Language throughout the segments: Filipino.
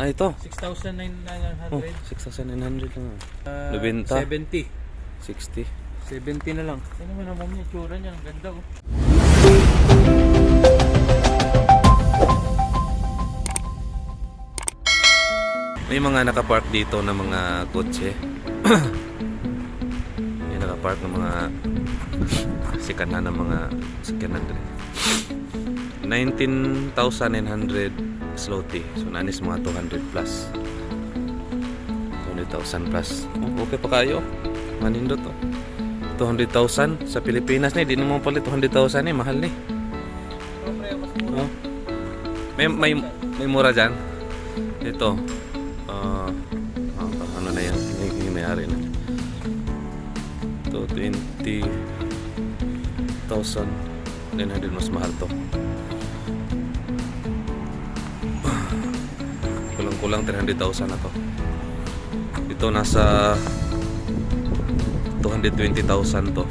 ito. 6,900. Oh, 6,900 lang. Nabenta. 70. 60. 70 na lang. Ano naman naman yung tsura niya. Ang ganda oh. May mga nakapark dito na mga kotse. May nakapark ng mga sikanan ng mga sikanan din. 19,900 zloty. So nanis mga 200 plus. 200,000 plus. Oh, okay pa kayo. Manindot to. 200,000 sa Pilipinas ni, di naman pala 200,000 ni, mahal ni. Oh. May mura diyan. Ito. Ano na yan? Yung may-ari na. Ito 20,900, mas mahal to. Kulang-kulang 300,000 na to. Ito nasa 220,000 to.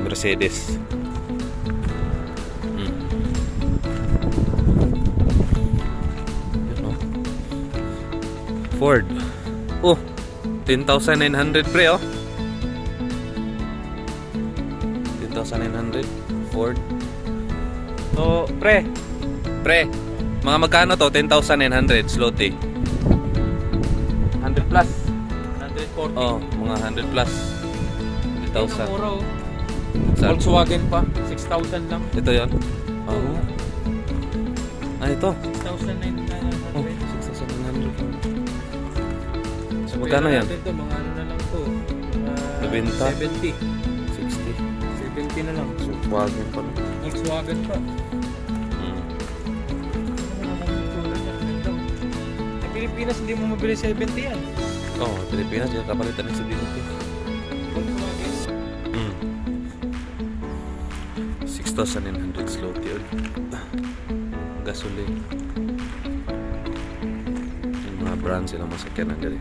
Mercedes. Yun, no? Ford. Oh, 10,900 pre, oh. 10,900 Ford. So, pre, mga magkano to? 10,900 zloty. 100 plus. 140. Oh, mga 100 plus. 100,000. Mura oh. Saan? Volkswagen pa. 6,000 lang. Ito yon. Oh. Ito. 6,900. Oh, 6,900. So, magkano yan? Ito, mga ano na lang to. Nabenta? 70. 60. 70 na lang. So, Volkswagen pa. Volkswagen pa. Sa Pilipinas, hindi mo mabili 70 yan. Oh, Pilipinas, yung kapalitan ng Suzuki. Volkswagen. 6,900 zloty ulit. Gasoline. Yung mga brands silang masakyan na dali.